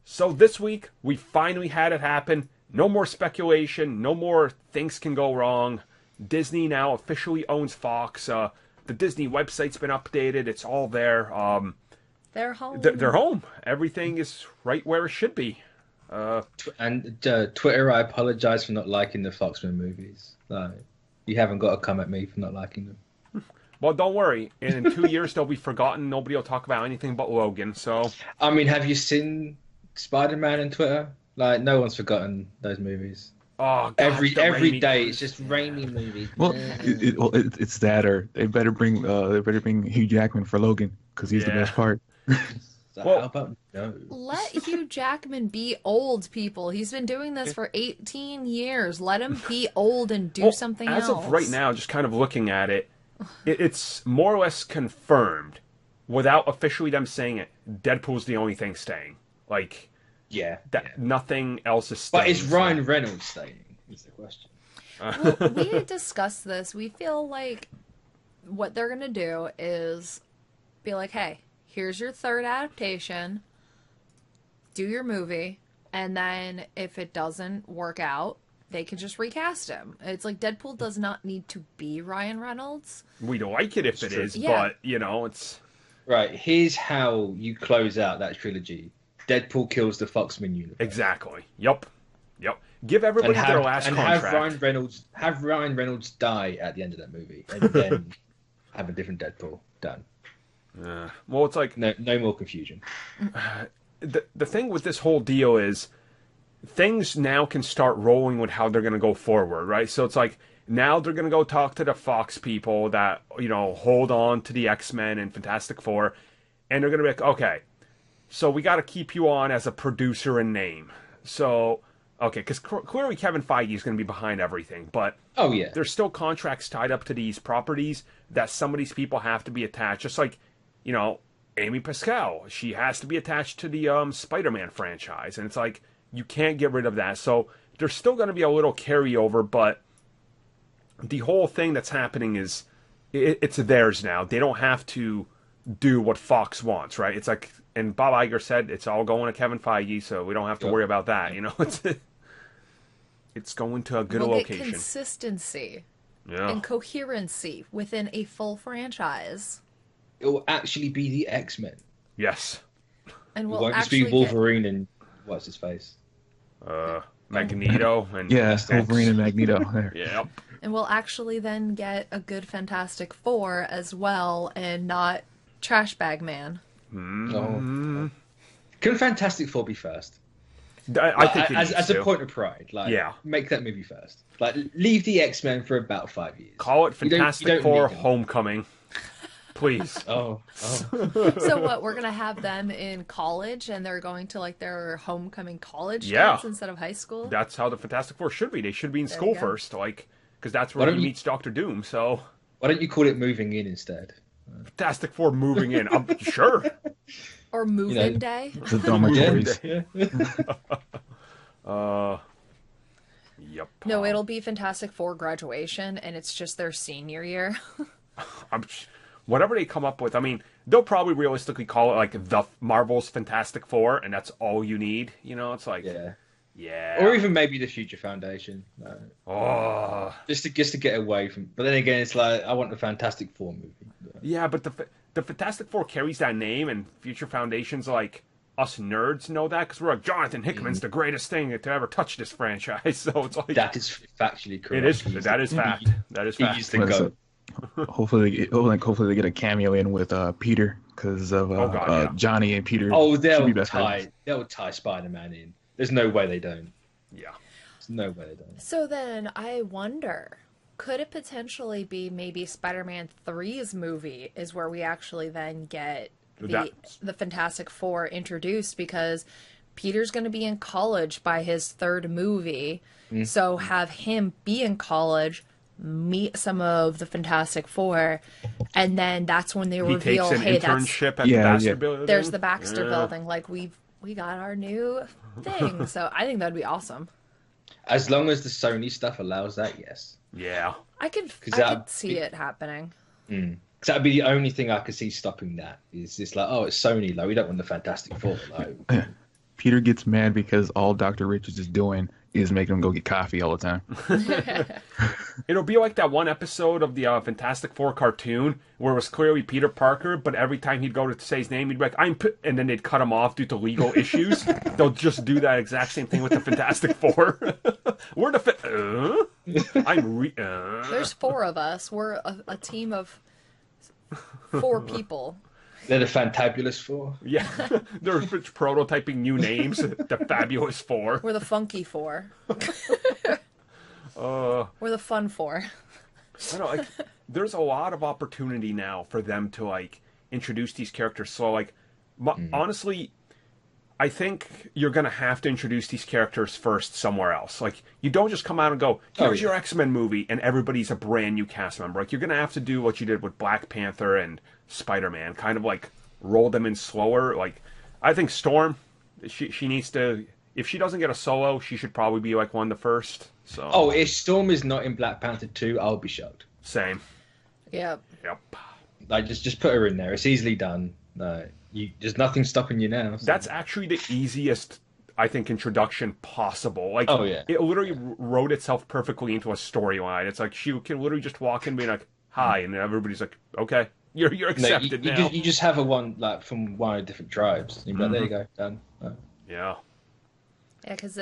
So this week, we finally had it happen. No more speculation. No more things can go wrong. Disney now officially owns Fox. The Disney website's been updated. It's all there. They're home. They're home. Everything is right where it should be. Twitter, I apologize for not liking the Foxman movies. Like, you haven't got to come at me for not liking them. Well, don't worry. In 2 years, they'll be forgotten. Nobody will talk about anything but Logan. So, I mean, have you seen Spider-Man on Twitter? Like, no one's forgotten those movies. oh, God, Every Raimi- day, it's just Raimi movies. Well, it's that, or they better bring Hugh Jackman for Logan because he's the Yeah. best part. So well- how about no? Let Hugh Jackman be old, people. He's been doing this for 18 years. Let him be old and do something as else. of right now, just kind of looking at it, it's more or less confirmed, without officially them saying it. Deadpool's the only thing staying. Like Yeah, that, yeah. nothing else is staying. But is Ryan Reynolds staying? Is the question. Well, we had discussed this. We feel like what they're going to do is be like, hey, here's your third adaptation. Do your movie. And then if it doesn't work out, they can just recast him. It's like Deadpool does not need to be Ryan Reynolds. We don't like it if it true. is, Yeah. but it's Right, here's how you close out that trilogy. Deadpool kills the Foxman universe. exactly. Yep. Give everybody their last contract. Have Ryan Reynolds die at the end of that movie, and then have a different Deadpool. Done. Well, it's like No more confusion. the thing with this whole deal is things now can start rolling with how they're going to go forward, right? So it's like now they're going to go talk to the Fox people that, hold on to the X-Men and Fantastic Four, and they're going to be like, okay, so we got to keep you on as a producer in name. So, okay, because clearly Kevin Feige is going to be behind everything, but Oh yeah. there's still contracts tied up to these properties that some of these people have to be attached. Just like, Amy Pascal, she has to be attached to the Spider-Man franchise, and it's like you can't get rid of that. So there's still going to be a little carryover, but the whole thing that's happening is it's theirs now. They don't have to do what Fox wants, right? It's like, and Bob Iger said it's all going to Kevin Feige, so we don't have to worry about that. It's going to a good We'll get location. consistency Yeah. and coherency within a full franchise. It will actually be the X-Men. Yes. And It we'll won't just actually be Wolverine and what's his face. Magneto and Yeah, Wolverine and Magneto. There. Yep. And we'll actually then get a good Fantastic Four as well, and not Trash Bag Man. Oh. Can Fantastic Four be first? I think it as needs a to. point of pride, Yeah. make that movie first. Like, leave the X-Men for about 5 years. Call it You don't Fantastic Four need them. Homecoming. Please. Oh. So what, we're going to have them in college, and they're going to like their homecoming college Yeah. dance instead of high school? That's how the Fantastic Four should be. They should be in There school you go. first, because that's Why where don't he you- meets Dr. Doom. So Why don't you call it Moving In instead? Fantastic Four moving in. I'm sure. Or move-in day? The dormitories. Yep. No, it'll be Fantastic Four graduation, and it's just their senior year. Whatever they come up with, I mean, they'll probably realistically call it like the Marvel's Fantastic Four, and that's all you need. It's like, yeah. Or even maybe the Future Foundation. Oh. Just to get away from. But then again, it's like I want the Fantastic Four movie. Yeah, but the Fantastic Four carries that name, and Future Foundation's like, us nerds know that because we're like, Jonathan Hickman's the greatest thing to ever touch this franchise. So it's like That is factually correct. it is. That is fact. That is fact. He's the What is goat. it? Hopefully they get a cameo in with Peter because of God, yeah. Johnny and Peter. Oh, should be they'll best friends. tie Spider-Man in. There's no way they don't. Yeah. There's no way they don't. So then I wonder, could it potentially be maybe Spider-Man 3's movie is where we actually then get the Fantastic Four introduced, because Peter's going to be in college by his third movie. So have him be in college, meet some of the Fantastic Four, and then that's when they He reveal, takes an hey, that's internship at the Baxter Building. there's the Baxter Yeah. building. Like we got our new thing. So I think that'd be awesome. As long as the Sony stuff allows that, yes. Yeah. I could that- see it happening. Because that'd be the only thing I could see stopping that. Is just like, oh, it's Sony. Like, we don't want the Fantastic Four. Like, Peter gets mad because all Dr. Richards is doing is making him go get coffee all the time. It'll be like that one episode of the Fantastic Four cartoon where it was clearly Peter Parker, but every time he'd go to say his name, he'd be like, and then they'd cut him off due to legal issues. They'll just do that exact same thing with the Fantastic Four. We're the... There's 4 of us. We're a team of 4 people. They're the Fantabulous Four. Yeah, they're prototyping new names. The Fabulous Four. We're the Funky 4. We're the Fun 4. I know, like, there's a lot of opportunity now for them to, like, introduce these characters. So, like, honestly, I think you're going to have to introduce these characters first somewhere else. Like, you don't just come out and go, here's your X-Men movie, and everybody's a brand new cast member. Like, you're going to have to do what you did with Black Panther and Spider-Man, kind of, like, roll them in slower. Like, I think Storm, she needs to... If she doesn't get a solo, she should probably be, like, one of the first. So. Oh, if Storm is not in Black Panther 2, I'll be shocked. Same. Yep. Like, just put her in there. It's easily done. There's nothing stopping you now. So. That's actually the easiest, I think, introduction possible. Like, it literally wrote itself perfectly into a storyline. It's like she can literally just walk in and be like, hi, and then everybody's like, okay, you're accepted now. You just have from one of the different tribes. You're like, there you go, done. Yeah. Yeah, because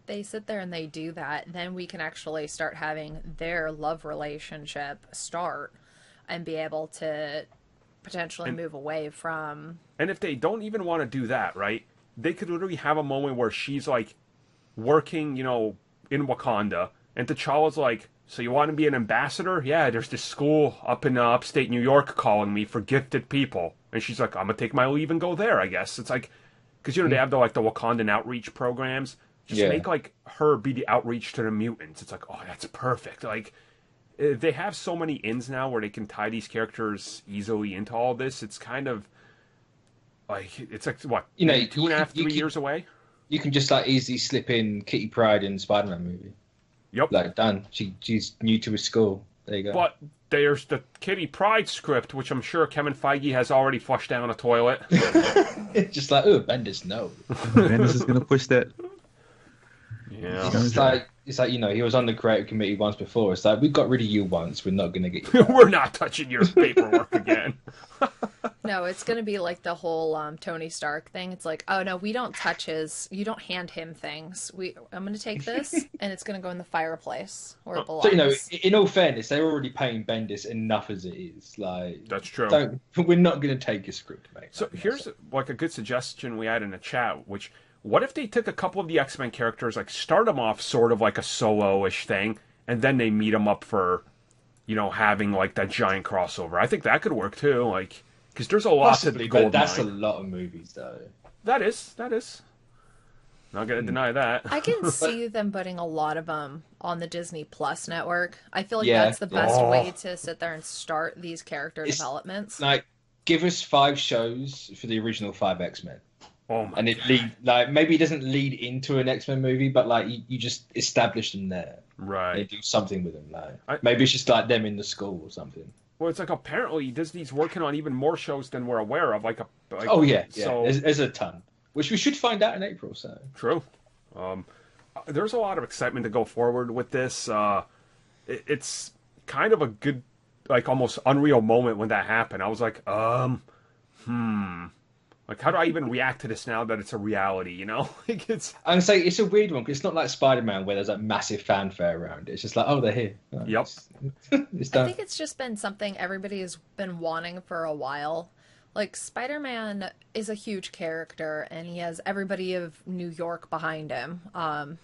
they sit there and they do that, then we can actually start having their love relationship start and be able to potentially move away from... And if they don't even want to do that, right, they could literally have a moment where she's, like, working, in Wakanda, and T'Challa's like, so you want to be an ambassador? Yeah, there's this school up in upstate New York calling me for gifted people. And she's like, I'm going to take my leave and go there, I guess. It's like... Because, they have the Wakandan outreach programs. Just make, like, her be the outreach to the mutants. It's like, oh, that's perfect. Like, they have so many ins now where they can tie these characters easily into all this. It's kind of, like, it's like, what, 2.5, 3 years away? You can just, like, easily slip in Kitty Pryde in the Spider-Man movie. Yep. Like, done. She's new to his school. There you go. But there's the Kitty Pryde script, which I'm sure Kevin Feige has already flushed down a toilet. It's just like, Bendis, no. Bendis is going to push that. Yeah. It's like, he was on the creative committee once before. It's like, we got rid of you once. We're not going to get you back. We're not touching your paperwork again. No, it's going to be like the whole Tony Stark thing. It's like, oh, no, we don't touch you don't hand him things. I'm going to take this, and it's going to go in the fireplace where it belongs. So, in all fairness, they're already paying Bendis enough as it is. Like, that's true. We're not going to take your script, mate. So here's, like, a good suggestion we had in the chat, which... What if they took a couple of the X-Men characters, like, start them off sort of like a solo-ish thing, and then they meet them up for, having, like, that giant crossover? I think that could work, too, like, because there's a lot to the gold but that's mine. a lot of movies, though. That is. Not going to deny that. I can see them putting a lot of them on the Disney Plus network. I feel like that's the best way to sit there and start these character developments. Like, give us 5 shows for the original 5 X-Men. Oh my and it maybe it doesn't lead into an X-Men movie, but like you just establish them there, right? They do something with them, maybe it's just like them in the school or something. Well, it's like apparently Disney's working on even more shows than we're aware of. So there's a ton, which we should find out in April. So true. There's a lot of excitement to go forward with this. It's kind of a good, like, almost unreal moment when that happened. I was like, Like, how do I even react to this now that it's a reality, Like, it's... I'm saying it's a weird one, because it's not like Spider-Man where there's like massive fanfare around it. It's just like, they're here. Yep. It's done. I think it's just been something everybody has been wanting for a while. Like, Spider-Man is a huge character, and he has everybody of New York behind him,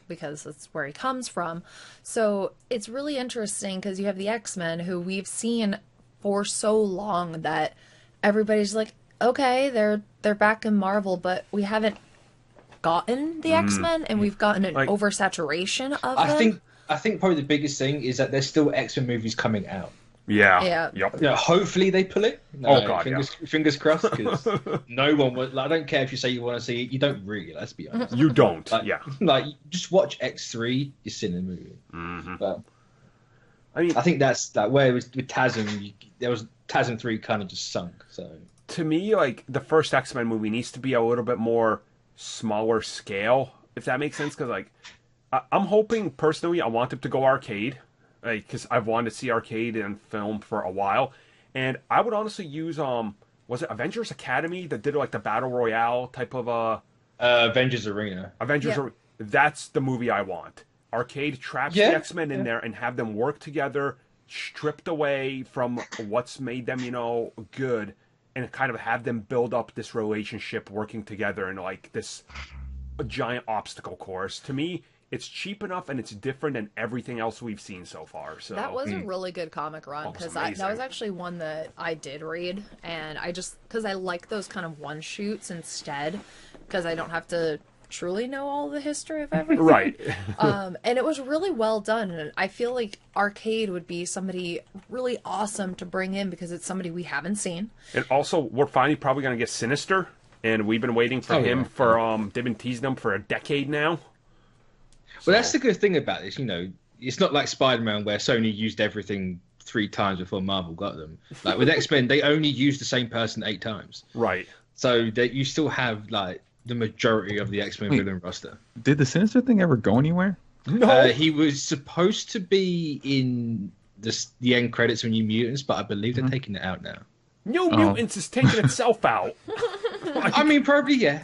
because that's where he comes from. So it's really interesting, because you have the X-Men, who we've seen for so long that everybody's like, okay, they're back in Marvel, but we haven't gotten the X-Men, and we've gotten an oversaturation of them. I think probably the biggest thing is that there's still X-Men movies coming out. Yeah. Yep. Hopefully they pull it. Fingers crossed, because no one would. I don't care if you say you want to see it. You don't really. Let's be honest. You don't. Just watch X3. You're seeing the movie. Mm-hmm. But I think that's like where it was with TASM. There was TASM 3 kind of just sunk. So. To me, like, the first X-Men movie needs to be a little bit more smaller scale, if that makes sense. Because like, I'm hoping personally, I want them to go arcade, because I've wanted to see arcade in film for a while, and I would honestly use was it Avengers Academy that did like the battle royale type of Avengers Arena. That's the movie I want. Arcade traps the X-Men in there and have them work together, stripped away from what's made them, good, and kind of have them build up this relationship working together in like this giant obstacle course. To me, it's cheap enough and it's different than everything else we've seen so far. So that was a really good comic run, because that was actually one that I did read, and because I like those kind of one shoots instead, because I don't have to truly know all the history of everything. Right. And it was really well done, and I feel like Arcade would be somebody really awesome to bring in, because it's somebody we haven't seen. And also, we're finally probably going to get Sinister, and we've been waiting for him for they've been teasing him for a decade now. Well, that's the good thing about this, it's not like Spider-Man where Sony used everything 3 times before Marvel got them. Like with X-Men, they only used the same person 8 times. Right. So that you still have like the majority of the X-Men villain roster. Did the Sinister thing ever go anywhere? No. He was supposed to be in the end credits of New Mutants, but I believe they're taking it out now. New Mutants is taking itself out. I mean, probably, yeah.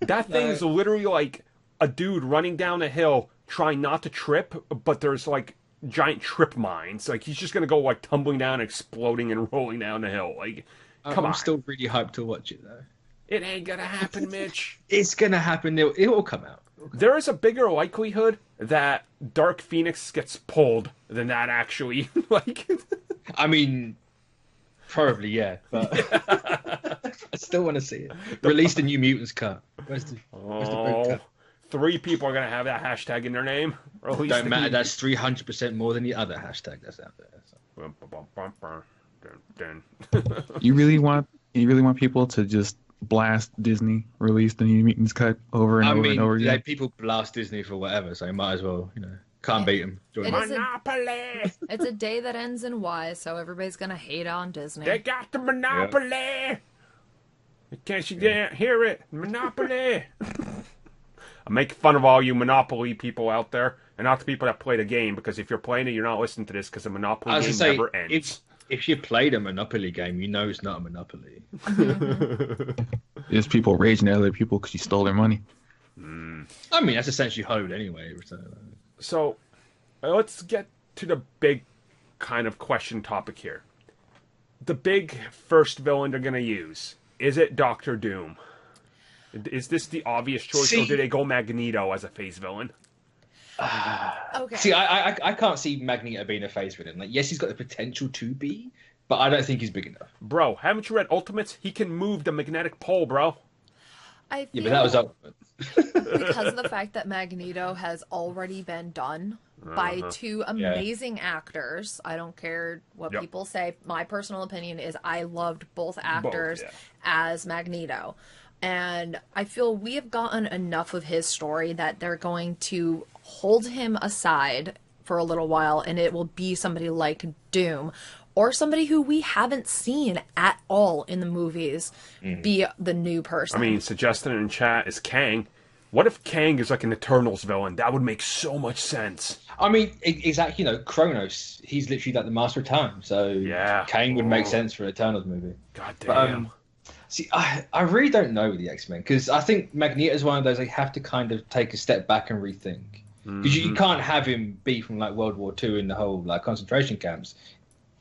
That thing is literally like a dude running down a hill trying not to trip, but there's like giant trip mines. Like he's just going to go like tumbling down, exploding, and rolling down the hill. Like, come on. I'm still really hyped to watch it, though. It ain't gonna happen, Mitch. It's gonna happen. It will come out. There is a bigger likelihood that Dark Phoenix gets pulled than that, actually. Like, I mean, probably, yeah. But I still want to see it. Release the New Mutants cut. Where's the boot cut? 3 people are gonna have that hashtag in their name. Don't matter. That's 300% more than the other hashtag that's out there. So. You really want people to just blast Disney, release the New Mutants cut over and over again? Yeah, people blast Disney for whatever, so you might as well, can't beat them. Monopoly! It's a day that ends in Y, so everybody's gonna hate on Disney. They got the Monopoly! Yep. In case you didn't hear it, Monopoly! I'm making fun of all you Monopoly people out there, and not the people that play the game, because if you're playing it, you're not listening to this, because the Monopoly game never ends. If you played a Monopoly game, you know it's not a Monopoly. There's people raging at other people because you stole their money. I mean, that's essentially Hollywood anyway. So, let's get to the big kind of question topic here. The big first villain they're going to use. Is it Dr. Doom? Is this the obvious choice, or do they go Magneto as a phase villain? Okay. See, I can't see Magneto being a phase villain. Like, yes, he's got the potential to be, but I don't think he's big enough. Bro, haven't you read Ultimates? He can move the magnetic pole, bro. I feel but that was Ultimate. because of the fact that Magneto has already been done by 2 amazing actors. I don't care what people say. My personal opinion is I loved both actors as Magneto. And I feel we have gotten enough of his story that they're going to hold him aside for a little while, and it will be somebody like Doom, or somebody who we haven't seen at all in the movies be the new person. I mean, suggesting in chat is Kang. What if Kang is like an Eternals villain? That would make so much sense. I mean, exactly, Kronos, he's literally like the Master of Time, so Kang would make sense for an Eternals movie. God damn. But, see, I really don't know with the X-Men, because I think Magneto is one of those they have to kind of take a step back and rethink. Because you can't have him be from like World War II in the whole like concentration camps.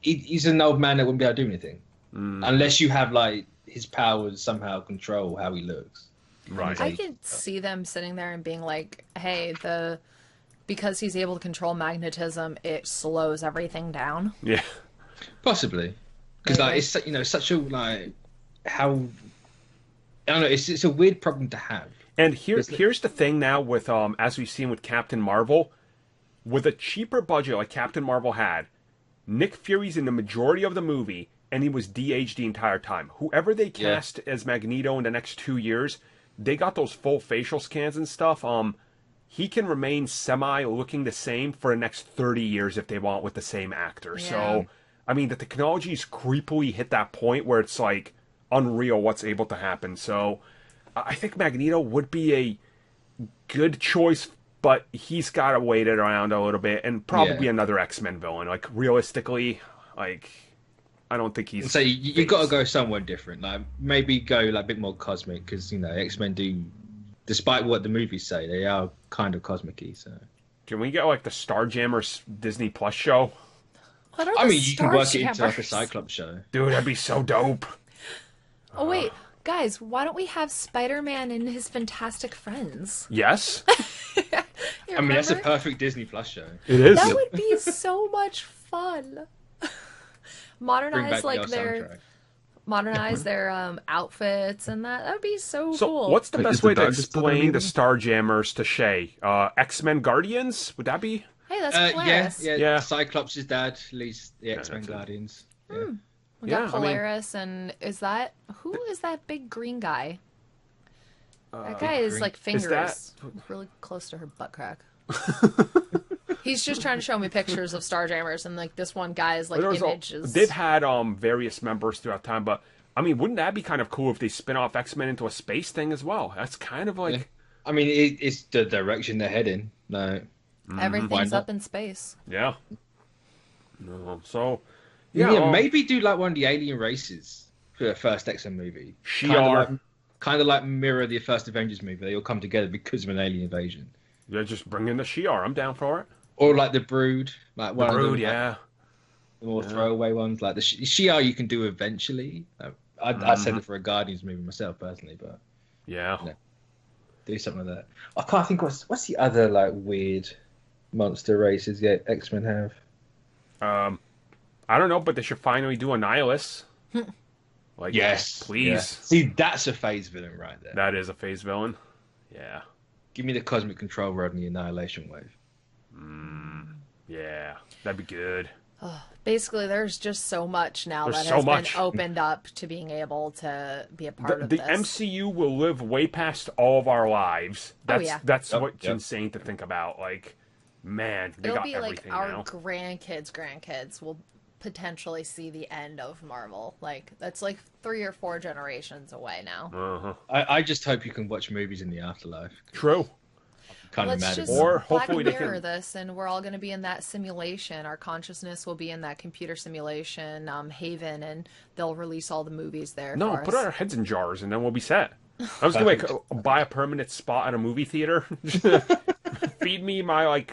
He's an old man that wouldn't be able to do anything unless you have like his powers somehow control how he looks. Right. I could see them sitting there and being like, "Hey, because he's able to control magnetism, it slows everything down." Yeah, possibly. Because like it's such a like how I don't know. It's a weird problem to have. And here's the thing now with as we've seen with Captain Marvel, with a cheaper budget like Captain Marvel had, Nick Fury's in the majority of the movie, and he was de-aged the entire time. Whoever they cast as Magneto in the next 2 years, they got those full facial scans and stuff. He can remain looking the same for the next 30 years if they want with the same actor. Yeah. So, I mean, the technology's creepily hit that point where it's like unreal what's able to happen. So, I think Magneto would be a good choice, but he's got to wait it around a little bit and probably another X-Men villain. Like, realistically, like, I don't think he's... So you got to go somewhere different. Like, maybe go like a bit more cosmic, because, you know, X-Men do, despite what the movies say, they are kind of cosmic-y, so... Can we get, like, the Starjammers Disney Plus show? I mean, you can work it into, like, a Cyclops show. Dude, that'd be so dope. Oh, wait. Guys, why don't we have Spider-Man and his fantastic friends? Yes. I mean, that's a perfect Disney Plus show. It is. That would be so much fun. Modernize their outfits and that. That would be so cool. What's the best way to explain the Starjammers to Shay? X-Men Guardians? Would that be? Hey, that's Polaris. Yeah. Cyclops' dad leads the X-Men Guardians. Yeah. We got Polaris, and who is that big green guy? That guy is like fingers really close to her butt crack. He's just trying to show me pictures of Starjammers, and like this one guy is like images. They've had various members throughout time, but I mean, wouldn't that be kind of cool if they spin off X-Men into a space thing as well? That's kind of like. Yeah. I mean, it's the direction they're heading. No, everything's up in space. Yeah. No, so. Yeah, maybe do like one of the alien races for the first X-Men movie. Kind of like mirror the first Avengers movie. They all come together because of an alien invasion. Yeah, just bring in the Shi'ar. I'm down for it. Or like the Brood. Like one Brood, of them, yeah. The more throwaway ones. Like the Shi'ar you can do eventually. I'd said it for a Guardians movie myself, personally. But do something like that. I can't think what's the other like weird monster races X-Men have? I don't know, but they should finally do Annihilus. Like, yes, please. Yeah. See, that's a phase villain right there. That is a phase villain. Yeah. Give me the Cosmic Control Rod and the Annihilation Wave. Yeah, that'd be good. Basically, there's just so much now that has been opened up to being able to be a part of this. The MCU will live way past all of our lives. That's what's insane to think about. Like, man, they got everything now. It'll be like our grandkids will potentially see the end of Marvel. Like, that's like 3 or 4 generations away now. I just hope you can watch movies in the afterlife. True. Let's just hopefully Black Mirror this, and we're all going to be in that simulation. Our consciousness will be in that computer simulation, Haven, and they'll release all the movies there. No, put our heads in jars, and then we'll be set. I was going to buy a permanent spot at a movie theater. Feed me my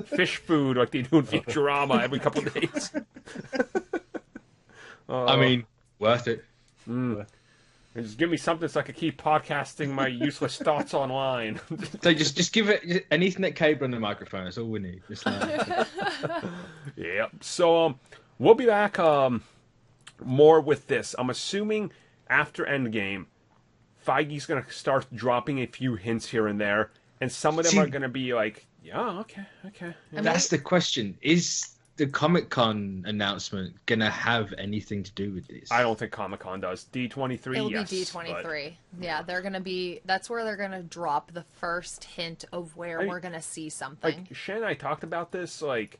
fish food like they do in Futurama every couple of days. I mean, worth it. Just give me something so I can keep podcasting my useless thoughts online. So just give it an Ethernet cable and a microphone. That's all we need. Just yeah. So we'll be back more with this. I'm assuming after Endgame, Feige's going to start dropping a few hints here and there, and some of them are going to be like, yeah, okay. Yeah. That's the question. Is the Comic-Con announcement going to have anything to do with this? I don't think Comic-Con does. D23, It'll be D23. But... Yeah, they're going to be... That's where they're going to drop the first hint of where we're going to see something. Like, Shan and I talked about this, like,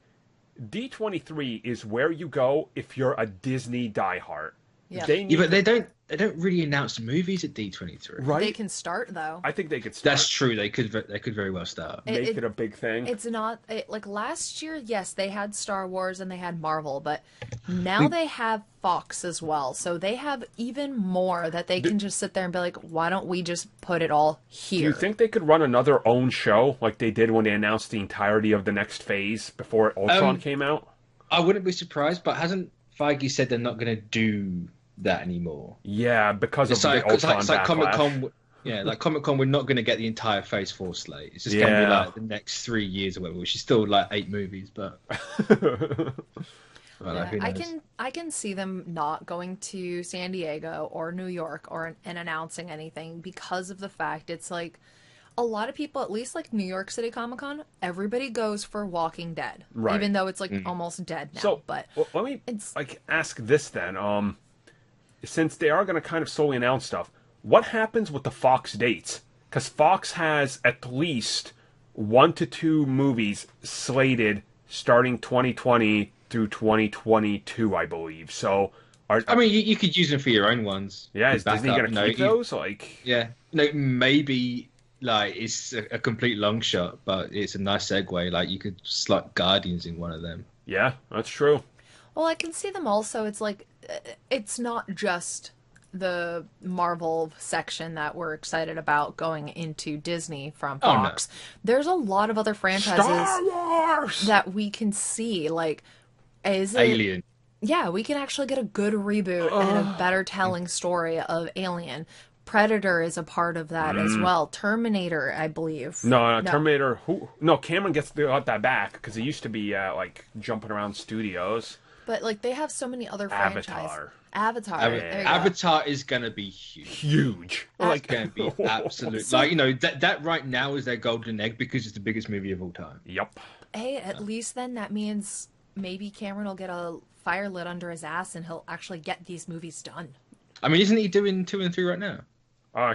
D23 is where you go if you're a Disney diehard. Yeah. But they don't really announce movies at D23. Right? They can start, though. I think they could start. That's true. They could very well start. Make it a big thing. It's not... like, last year, yes, they had Star Wars and they had Marvel, but now they have Fox as well. So they have even more that they can just sit there and be like, why don't we just put it all here? Do you think they could run another own show like they did when they announced the entirety of the next phase before Ultron came out? I wouldn't be surprised, but hasn't Feige said they're not going to do that anymore? Yeah, because of the Ultron backlash. Comic-Con, like Comic-Con, we're not going to get the entire Phase 4 slate. It's just going to be like the next 3 years or whatever, which is still like 8 movies, but... I can see them not going to San Diego or New York and announcing anything because of the fact it's like a lot of people, at least like New York City Comic Con, everybody goes for Walking Dead, right? Even though it's like almost dead now. So, but let me ask this then. Since they are going to kind of solely announce stuff, what happens with the Fox dates? Because Fox has at least 1 to 2 movies slated starting 2020 through 2022, I believe. So I mean, you could use them for your own ones. Yeah, is Disney going to keep those? Like, yeah, maybe like it's a complete long shot, but it's a nice segue. Like you could slot Guardians in one of them. Yeah, that's true. Well, I can see them also. It's like, it's not just the Marvel section that we're excited about going into Disney from Fox. Oh, no. There's a lot of other franchises that we can see. Like, Alien. Yeah, we can actually get a good reboot and a better telling story of Alien. Predator is a part of that as well. Terminator, I believe. No, Terminator. No, Cameron got that back because it used to be like jumping around studios. But like they have so many other franchises. Avatar is gonna be huge. Like gonna be absolute. Like that right now is their golden egg because it's the biggest movie of all time. Yep. Hey, at least then that means maybe Cameron will get a fire lit under his ass and he'll actually get these movies done. I mean, isn't he doing 2 and 3 right now?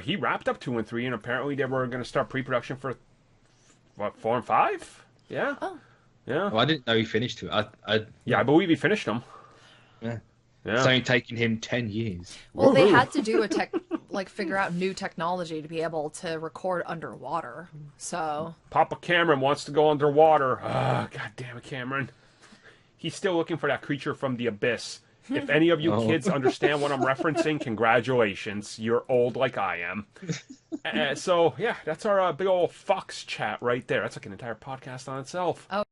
He wrapped up 2 and 3, and apparently they were going to start pre-production for what 4 and 5. Yeah. Oh. Yeah. Oh, I didn't know he finished 2. I believe he finished them. Yeah. It's only taken him 10 years. Well, they had to do figure out new technology to be able to record underwater. So. Papa Cameron wants to go underwater. Ah, God damn it, Cameron. He's still looking for that creature from the abyss. If any of you kids understand what I'm referencing, congratulations. You're old like I am. So, yeah, that's our big old Fox chat right there. That's like an entire podcast on itself. Oh.